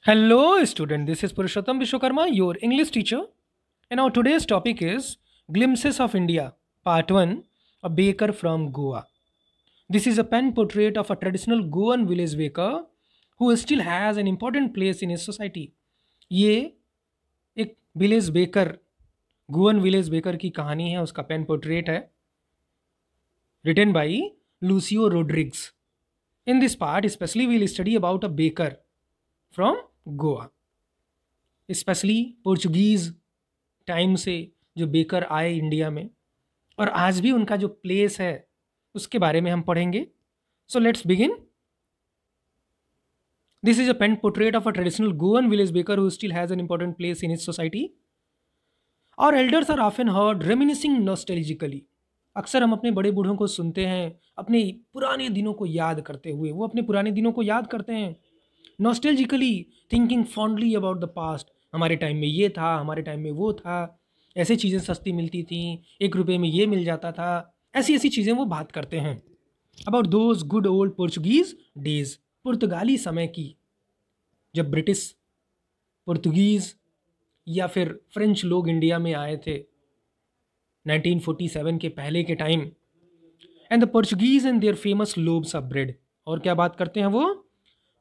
Hello, student. This is Purushottam Vishwakarma, your English teacher. And our today's topic is Glimpses of India, Part 1, A Baker from Goa. This is a pen portrait of a traditional Goan village baker who still has an important place in his society. ये एक village baker Goan village baker की कहानी है, उसका pen portrait है, written by Lucio Rodriguez. In this part, especially we'll study about a baker from Goa. Specially Portuguese time से जो baker आए इंडिया में और आज भी उनका जो प्लेस है उसके बारे में हम पढ़ेंगे. So let's begin. This is a pen portrait of a traditional Goan village baker who still has an important place in his society. और elders are often heard reminiscing nostalgically. अक्सर हम अपने बड़े बूढ़ों को सुनते हैं अपने पुराने दिनों को याद करते हुए. वो अपने पुराने दिनों को याद करते हैं नॉस्टैल्जिकली, thinking fondly about the past. हमारे टाइम में ये था, हमारे टाइम में वो था, ऐसी चीज़ें सस्ती मिलती थी, 1 रुपये में ये मिल जाता था, ऐसी ऐसी चीज़ें वो बात करते हैं. About those good old Portuguese days, पुर्तगाली समय की, जब ब्रिटिश, पुर्तगीज़ या फिर फ्रेंच लोग इंडिया में आए थे 1947 के पहले के time. And the Portuguese and their famous loaves of bread. और क्या बात करते हैं वो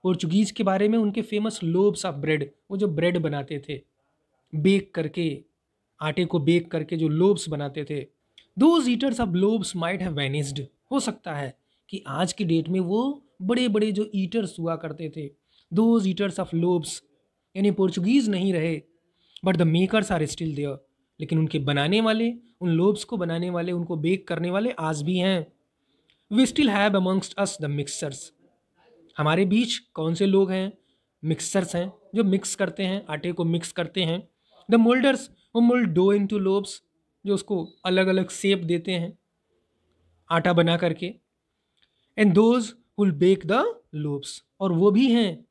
पोर्चुगीज़ के बारे में, उनके फेमस लोब्स ऑफ ब्रेड, वो जो ब्रेड बनाते थे बेक करके, आटे को बेक करके जो लोब्स बनाते थे. Those eaters of lobes might have vanished. हो सकता है कि आज की डेट में वो बड़े बड़े जो ईटर्स हुआ करते थे, दोज ईटर्स ऑफ लोब्स यानी पोर्चुगीज़ नहीं रहे, but the makers are still there. लेकिन उनके बनाने वाले, उन लोब्स को बनाने वाले, उनको बेक करने वाले आज भी हैं. We still have amongst us the mixers. हमारे बीच कौन से लोग हैं? मिक्सर्स हैं, जो मिक्स करते हैं, आटे को मिक्स करते हैं. द मोल्डर्स वो मोल्ड डो इनटू लोब्स, जो उसको अलग अलग शेप देते हैं आटा बना करके. And those will bake the loaves, और वो भी हैं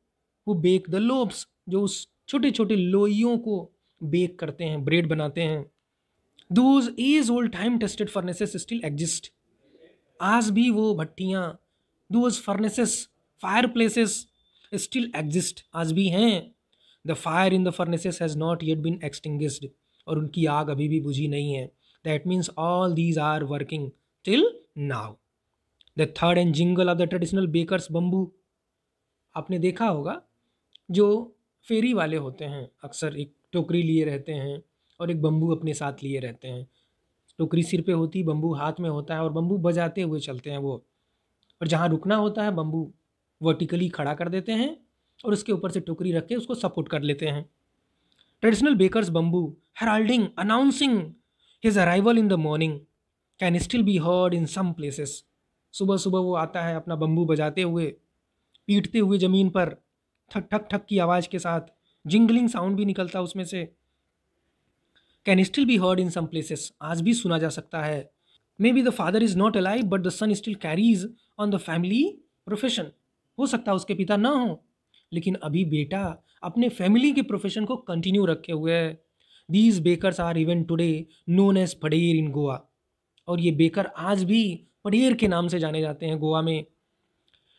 वो बेक द लोब्स, जो उस छोटे छोटे लोइयों को बेक करते हैं, ब्रेड बनाते हैं. Those age old time tested furnaces still exist. आज भी वो भट्टियाँ, those furnaces, fire places still exist, आज भी हैं. The fire in the furnaces has not yet been extinguished, और उनकी आग अभी भी बुझी नहीं है. That means all these are working till now. The third and jingle of the traditional bakers bamboo. आपने देखा होगा जो फेरी वाले होते हैं अक्सर एक टोकरी लिए रहते हैं और एक बम्बू अपने साथ लिए रहते हैं. टोकरी सिर पे होती, बम्बू हाथ में होता है, और बम्बू बजाते हुए चलते हैं वो. और जहाँ रुकना होता है बम्बू वर्टिकली खड़ा कर देते हैं और उसके ऊपर से टोकरी रख के उसको सपोर्ट कर लेते हैं. Traditional bakers bamboo heralding announcing his arrival in the morning can still be heard in some places. सुबह सुबह वो आता है अपना बम्बू बजाते हुए, पीटते हुए ज़मीन पर, ठक ठक ठक की आवाज़ के साथ, जिंगलिंग साउंड भी निकलता उसमें से. Can still be heard in some places, आज भी सुना जा सकता है. Maybe the father is not alive but the son still carries on the family profession. हो सकता है उसके पिता ना हो, लेकिन अभी बेटा अपने फैमिली के प्रोफेशन को कंटिन्यू रखे हुए है. These bakers are even today known as pader in Goa. और ये बेकर आज भी पडेर के नाम से जाने जाते हैं गोवा में.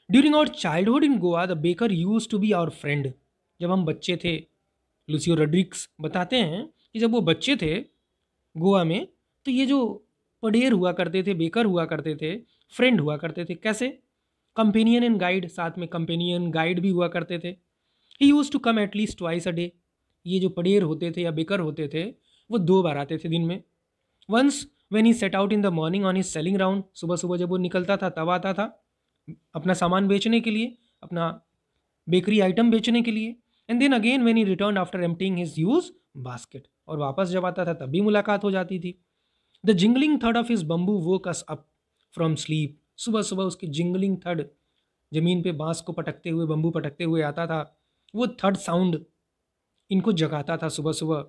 During our childhood in Goa the baker used to be our friend. जब हम बच्चे थे, लुसियो रोड्रिग्स बताते हैं कि जब वो बच्चे थे गोवा में, तो ये जो पडेर हुआ करते थे, बेकर हुआ करते थे, फ्रेंड हुआ करते थे. कैसे? कंपेनियन एंड गाइड, साथ में कंपेनियन गाइड भी हुआ करते थे. He used to come at least twice a day. ये जो पडेर होते थे या बेकर होते थे वो 2 बार आते थे दिन में. Once when he set out in the morning on his selling round. सुबह सुबह जब वो निकलता था तब आता था अपना सामान बेचने के लिए, अपना बेकरी आइटम बेचने के लिए. And then again when he return after emptying his huge basket. और वापस जब आता था तब भी मुलाकात हो जाती थी. The jingling third of his bamboo woke us up from sleep. सुबह सुबह उसकी जिंगलिंग थर्ड, ज़मीन पे बांस को पटकते हुए, बम्बू पटकते हुए आता था, वो थर्ड साउंड इनको जगाता था सुबह सुबह.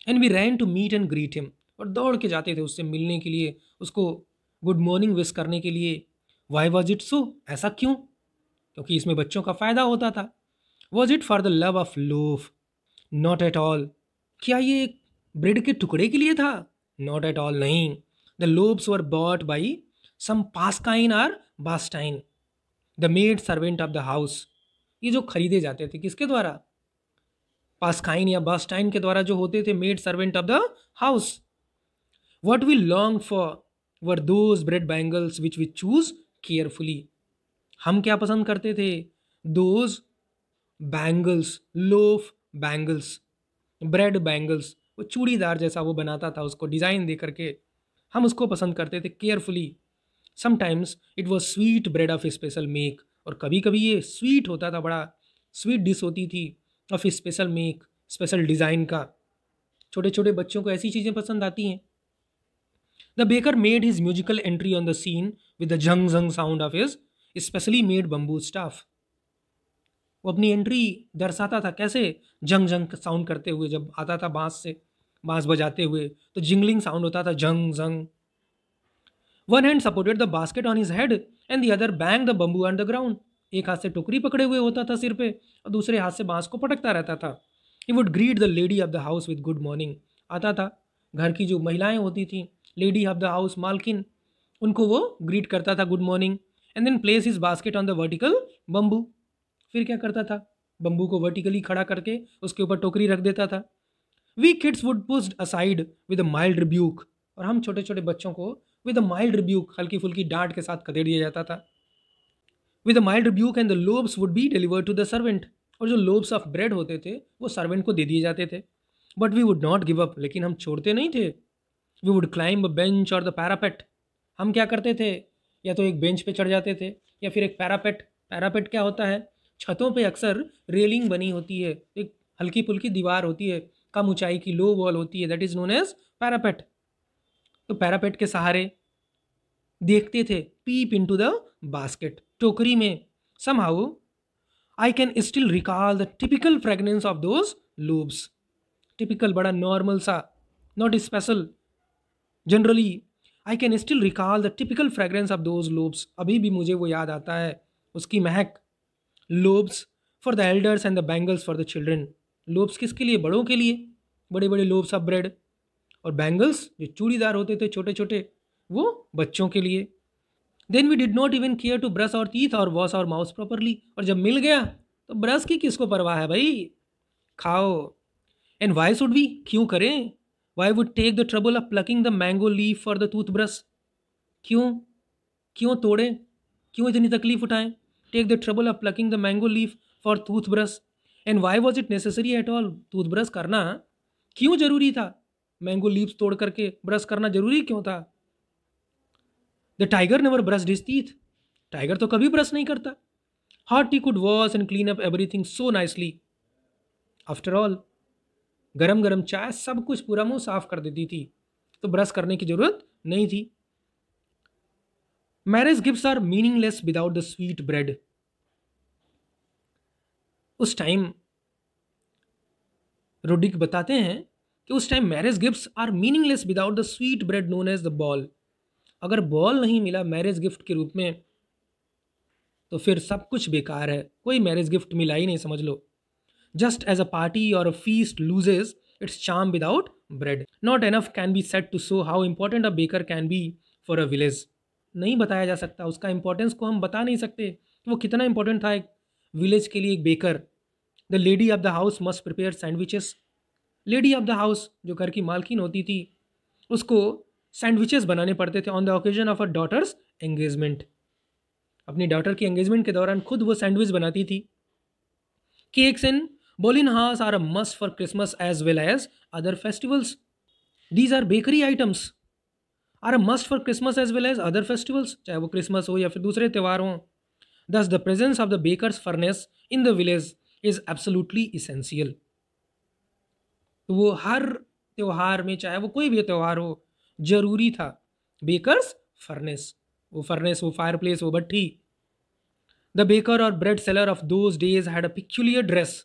And we ran to meet and greet him. और दौड़ के जाते थे उससे मिलने के लिए, उसको गुड मॉर्निंग विश करने के लिए. Why was it so? ऐसा क्यों? क्योंकि इसमें बच्चों का फ़ायदा होता था. Was it for the love of loaf? Not at all. क्या ये एक ब्रेड के टुकड़े के लिए था? नॉट एट ऑल, नहीं. The loaves were bought by some Paskine और Bastine, the maid servant of the house. ये जो खरीदे जाते थे किसके द्वारा? पास्काइन या बास्टाइन के द्वारा जो होते थे, made servant of the house. What we longed for were those bread bangles which we choose carefully. हम क्या पसंद करते थे? Those bangles, loaf bangles, bread bangles. वो चूड़ीदार जैसा वो बनाता था, उसको डिज़ाइन दे करके हम उसको पसंद करते थे carefully. Sometimes it was sweet bread of special make, और कभी कभी ये स्वीट होता था, बड़ा स्वीट डिश होती थी of special make, special design का. छोटे छोटे बच्चों को ऐसी चीज़ें पसंद आती हैं. The baker made his musical entry on the scene with the zhang zhang sound of his specially made bamboo staff. वो अपनी एंट्री दर्शाता था कैसे? जंग जंग साउंड करते हुए. जब आता था बांस से, बांस बजाते हुए, तो जिंगलिंग साउंड होता था, जंग जंग. One hand supported the basket on his head and the other bang the bamboo on the ground. एक हाथ से टोकरी पकड़े हुए होता था सिर पे, और दूसरे हाथ से बांस को पटकता रहता था. He would greet the lady of the house with good morning. आता था, घर की जो महिलाएं होती थी, लेडी ऑफ द हाउस, मालकिन, उनको वो ग्रीट करता था, good morning. And then place his basket on the vertical bamboo. फिर क्या करता था? बम्बू को वर्टिकली खड़ा करके उसके ऊपर टोकरी रख देता था. We kids would pushed aside with a mild rebuke. और हम छोटे छोटे बच्चों को विद अ माइल्ड रिब्यूक, हल्की फुल्की डांट के साथ खदेड़ दिया जाता था. With a mild rebuke and the loaves would be delivered to the servant. और जो लोब्स ऑफ ब्रेड होते थे वो सर्वेंट को दे दिए जाते थे. But we would not give up. लेकिन हम छोड़ते नहीं थे. We would climb a bench और द पैरापेट. हम क्या करते थे? या तो एक बेंच पे चढ़ जाते थे, या फिर एक पैरापेट. पैरापेट क्या होता है? छतों पे अक्सर रेलिंग बनी होती है, एक हल्की फुल्की दीवार होती है, कम ऊंचाई की, लो वॉल होती है, that is known as parapet. तो पैरापेट के सहारे देखते थे, पीप इनटू द बास्केट, टोकरी में. Somehow I can still recall the typical fragrance of those lobes. Typical, बड़ा नॉर्मल सा, not special. Generally I can still recall the typical fragrance of those lobes. अभी भी मुझे वो याद आता है, उसकी महक. Lobes for the elders and the bangles for the children. Lobes किसके लिए? बड़ों के लिए, बड़े बड़े लोब्स ऑफ ब्रेड. और बैंगल्स जो चूड़ीदार होते थे छोटे छोटे, वो बच्चों के लिए. Then we did not even care to brush our teeth और वॉश आवर माउथ प्रॉपरली. और जब मिल गया तो ब्रश की किसको परवाह है भाई, खाओ. एंड वाई शुड वी, क्यों करें? Why would take the trouble of plucking the mango leaf for the toothbrush. क्यों क्यों तोड़ें, क्यों इतनी तकलीफ उठाएं? Take the trouble of plucking the mango leaf for toothbrush. And why was it necessary at all. Toothbrush करना क्यों जरूरी था? मैंगो लीव्स तोड़ करके ब्रश करना जरूरी क्यों था? The tiger never brushed his teeth. Tiger तो कभी ब्रश नहीं करता. Hot he could wash and clean up everything so nicely. After all, गरम गरम चाय सब कुछ पूरा मुंह साफ कर देती थी, तो ब्रश करने की जरूरत नहीं थी. Marriage gifts are meaningless without the sweet bread. उस टाइम रोडिक बताते हैं कि उस time marriage gifts are meaningless without the sweet bread known as the bol. अगर बॉल नहीं मिला मैरिज गिफ्ट के रूप में तो फिर सब कुछ बेकार है, कोई मैरिज गिफ्ट मिला ही नहीं, समझ लो. जस्ट एज अ पार्टी और a feast loses its charm without bread. Not enough can be set to show how important a baker can be for a village. नहीं बताया जा सकता, उसका इंपॉर्टेंस को हम बता नहीं सकते वो कितना इंपॉर्टेंट था एक विलेज के लिए, एक baker. The lady of the house must prepare sandwiches. Lady of the house, जो घर की मालकिन होती थी, उसको सैंडविचेस बनाने पड़ते थे on the occasion of a daughter's engagement. अपनी डॉटर की एंगेजमेंट के दौरान खुद वो सैंडविच बनाती थी. Cakes and bolinhas are a must for Christmas as well as other festivals. These are bakery items are a must for Christmas as well as other festivals. चाहे वो क्रिसमस हो या फिर दूसरे त्यौहार हों. Thus the presence of the baker's furnace in the village is absolutely essential. तो वो हर त्यौहार में, चाहे वो कोई भी त्यौहार हो, जरूरी था बेकर्स फर्नेस. वो फर्नेस, वो फायर प्लेस, वो भट्ठी. द बेकर और bread seller of those days had a peculiar dress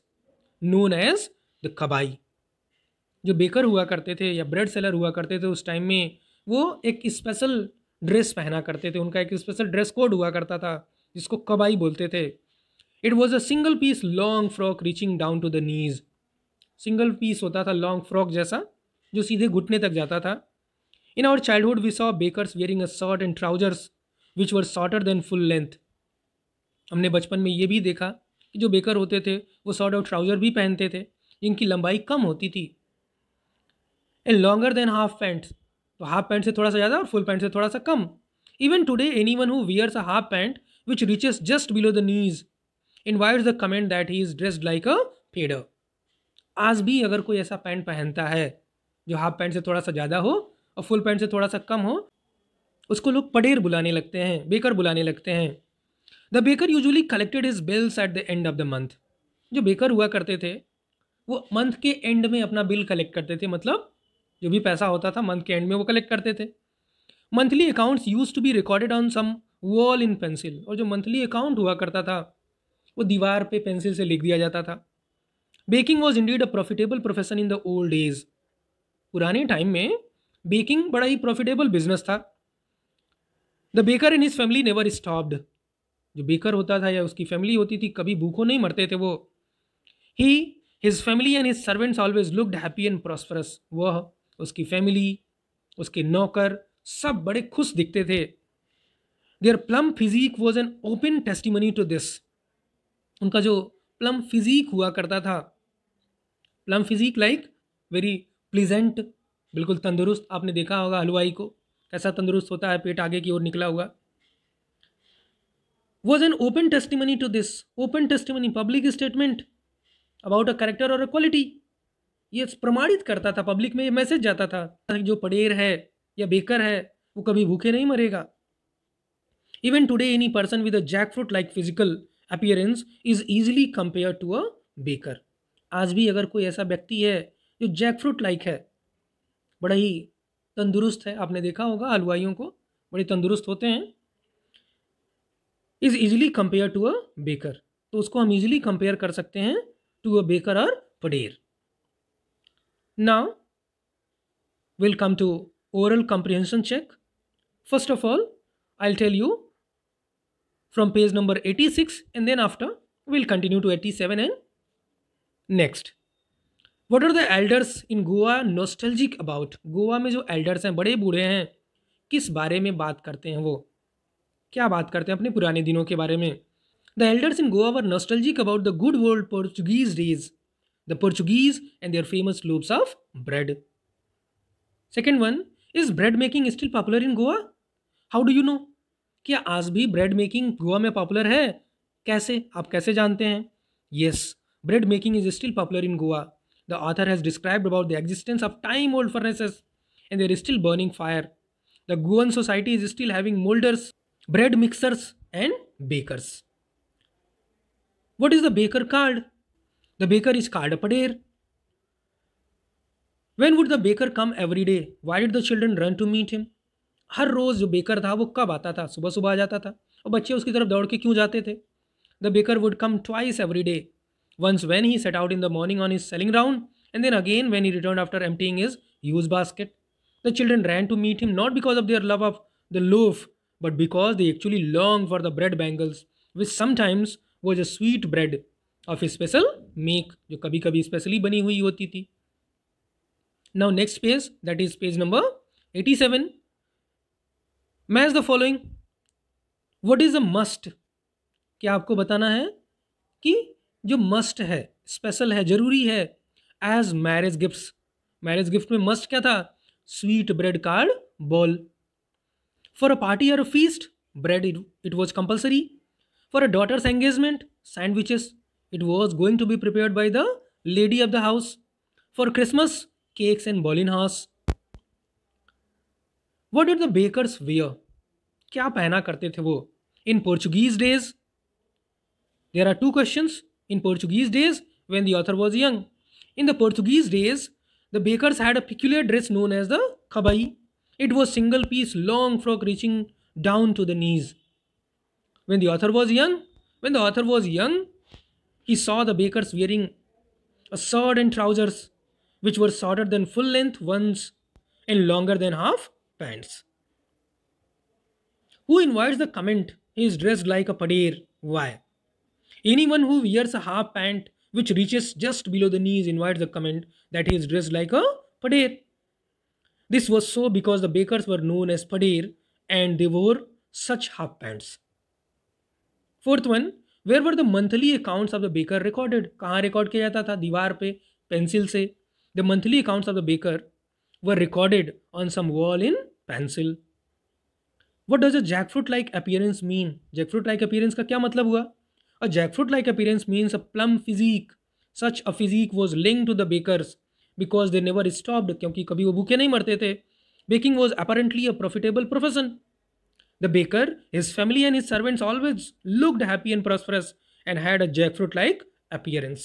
known as the kabai. जो बेकर हुआ करते थे या ब्रेड सेलर हुआ करते थे उस टाइम में, वो एक स्पेशल ड्रेस पहना करते थे. उनका एक स्पेशल ड्रेस कोड हुआ करता था जिसको कबाई बोलते थे. It was a single piece long frock reaching down to the knees. Single piece होता था लॉन्ग फ्रॉक जैसा, जो सीधे घुटने तक जाता था. In our childhood we saw bakers wearing a shirt and trousers which were shorter than full length. हमने बचपन में ये भी देखा कि जो बेकर होते थे वो सॉर्ट ऑफ ट्राउजर भी पहनते थे जिनकी लंबाई कम होती थी, and longer than half pant, तो हाफ पैंट से थोड़ा सा ज़्यादा और फुल पैंट से थोड़ा सा कम। Even today anyone who wears a half pant which reaches just below the knees invites the comment that he is dressed like a pader. आज भी अगर कोई ऐसा पैंट पहनता है जो हाफ पैंट से थोड़ा सा ज़्यादा हो और फुल पैंट से थोड़ा सा कम हो, उसको लोग पडेर बुलाने लगते हैं, बेकर बुलाने लगते हैं। The baker usually collected his bills at the end of the month. जो बेकर हुआ करते थे वो मंथ के एंड में अपना बिल कलेक्ट करते थे, मतलब जो भी पैसा होता था मंथ के एंड में वो कलेक्ट करते थे। Monthly accounts used to be recorded on some wall in pencil, और जो मंथली अकाउंट हुआ करता था वो दीवार पे पेंसिल से लिख दिया जाता था। Baking was indeed a profitable profession in the old days. पुराने टाइम में बेकिंग बड़ा ही प्रॉफिटेबल बिजनेस था। The baker in his family never stopped. जो बेकर होता था या उसकी फैमिली होती थी कभी भूखों नहीं मरते थे वो। He his family and his servants always looked happy and prosperous. वह, उसकी फैमिली, उसके नौकर सब बड़े खुश दिखते थे। Their plump physique was an open testimony to this. उनका जो प्लम फिजिक हुआ करता था, plump physique like very pleasant, बिल्कुल तंदुरुस्त। आपने देखा होगा हलवाई को कैसा तंदुरुस्त होता है, पेट आगे की ओर निकला हुआ। Was an open testimony to this. Open testimony, public statement about a character और अ क्वालिटी। ये प्रमाणित करता था, पब्लिक में ये मैसेज जाता था जो पडेर है या बेकर है वो कभी भूखे नहीं मरेगा। Even today any person with a jackfruit like physical appearance is easily compare to a baker. आज भी अगर कोई ऐसा व्यक्ति है जो जैकफ्रूट लाइक है, बड़ा ही तंदुरुस्त है, आपने देखा होगा हलवाइयों को बड़े तंदुरुस्त होते हैं, is easily compare to a baker, तो उसको हम इजीली कंपेयर कर सकते हैं टू अ बेकर और pader. Now will come to oral comprehension check. First of all, I'll tell you from page number 86 and then after we'll continue to 87 and next. What are the elders in Goa nostalgic about? Goa में जो elders हैं, बड़े बूढ़े हैं, किस बारे में बात करते हैं, वो क्या बात करते हैं अपने पुराने दिनों के बारे में। The elders in Goa were nostalgic about the good old Portuguese days, the Portuguese and their famous loaves of bread. Second one, is bread making still popular in Goa? How do you know? क्या आज भी bread making Goa में popular है? कैसे, आप कैसे जानते हैं? Yes, bread making is still popular in Goa. The author has described about the existence of time-old furnaces and there is still burning fire. The Goan society is still having molders, bread mixers and bakers. What is the baker called? The baker is called a pader. When would the baker come every day? Why did the children run to meet him? हर रोज जो baker था वो कब आता था? सुबह सुबह आ जाता था। और बच्चे उसकी तरफ दौड़ के क्यों जाते थे? The baker would come twice every day. Once when he set out in the morning on his selling round, and then again when he returned after emptying his use basket. The children ran to meet him not because of their love of the loaf, but because they actually longed for the bread bangles, which sometimes was a sweet bread of a special make, जो कभी कभी specially बनी हुई होती थी। Now next page, that is page number 87. Match the following. What is a must? क्या आपको बताना है कि जो मस्ट है, स्पेशल है, जरूरी है as marriage gifts. Marriage gift में मस्ट क्या था? Sweet bread called bol. For a party और a feast, bread it was compulsory. For a daughter's engagement, sandwiches it was going to be prepared by the lady of the house. For Christmas, cakes and bolinhas. What did the bakers wear? क्या पहना करते थे वो? In Portuguese days, there are two questions. In Portuguese days, when the author was young. In the Portuguese days, the bakers had a peculiar dress known as the kabai. It was single piece long frock reaching down to the knees. When the author was young, he saw the bakers wearing a sword and trousers, which were shorter than full length ones and longer than half pants. Who invites the comment, he is dressed like a pader? Why? Anyone who wears a half pant which reaches just below the knees invites the comment that he is dressed like a pader. This was so because the bakers were known as pader and they wore such half pants. Fourth one, where were the monthly accounts of the baker recorded? कहाँ record किया जाता था? दीवार पे pencil से. The monthly accounts of the baker were recorded on some wall in pencil. What does a jackfruit like appearance mean? Jackfruit like appearance का क्या मतलब हुआ? A jackfruit like appearance means a plump physique. Such a physique was linked to the bakers because they never stopped. क्योंकि कभी वो भूखे नहीं मरते थे. Baking was apparently a profitable profession. The baker, his family, and his servants always looked happy and prosperous and had a jackfruit like appearance.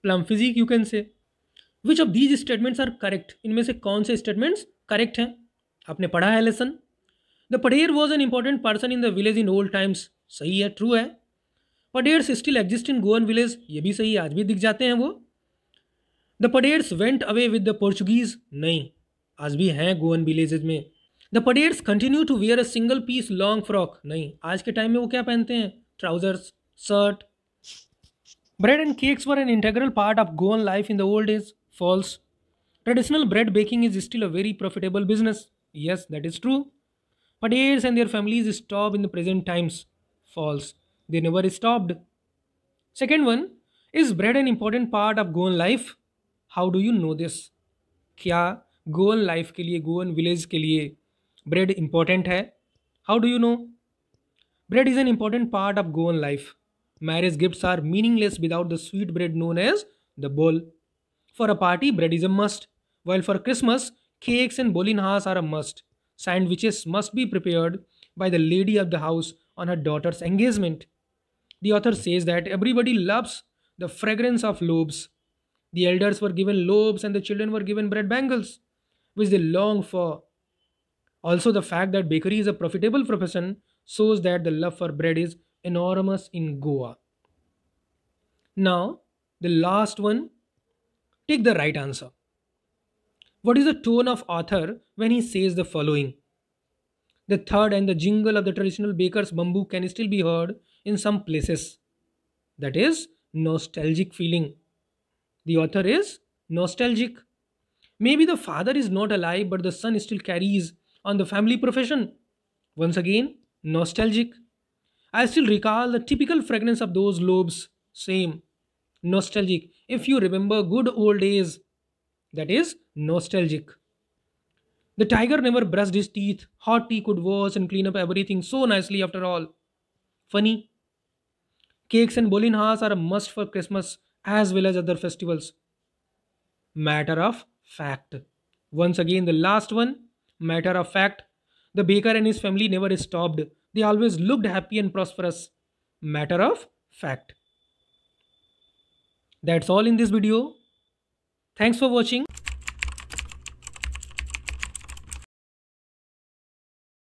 Plum physique, you can say. Which of these statements are correct? इनमें से कौन से statements correct हैं? आपने पढ़ा है lesson. The pader was an important person in the village in old times. सही है, true है. Paders still exist in Goan village. ये भी सही है, आज भी दिख जाते हैं वो. The paders went away with the Portuguese. नहीं, आज भी हैं Goan villages में. The paders continue to wear a single piece long frock. नहीं, आज के टाइम में वो क्या पहनते हैं? Trousers, shirt. Bread and cakes were an integral part of Goan life in the old age. False. Traditional bread baking is still a very profitable business. Yes, that is true. Paders and their families stop in the present times. False. They never stopped. Second one, is bread N important part of Goan life? How do you know this? क्या Goan life के लिए, Goan village के लिए bread important है? How do you know? Bread is an important part of Goan life. Marriage gifts are meaningless without the sweet bread known as the bol. For a party bread is a must, while for Christmas cakes and bolinhas are a must. Sandwiches must be prepared by the lady of the house on her daughter's engagement. The author says that everybody loves the fragrance of loaves. The elders were given loaves and the children were given bread bangles, which they long for. Also, the fact that bakery is a profitable profession shows that the love for bread is enormous in Goa. Now, the last one, take the right answer. What is the tone of author when he says the following? The thud and the jingle of the traditional baker's bamboo can still be heard in some places. That is nostalgic feeling. The author is nostalgic. Maybe the father is not alive, but the son still carries on the family profession. Once again, nostalgic. I still recall the typical fragrance of those loaves. Same. Nostalgic. If you remember good old days, that is nostalgic. The tiger never brushed his teeth. Hot tea could wash and clean up everything so nicely after all. Funny. Cakes and bolinhas are a must for Christmas as well as other festivals. Matter of fact. Once again, the last one, matter of fact. The baker and his family never stopped. They always looked happy and prosperous. Matter of fact. That's all in this video. Thanks for watching.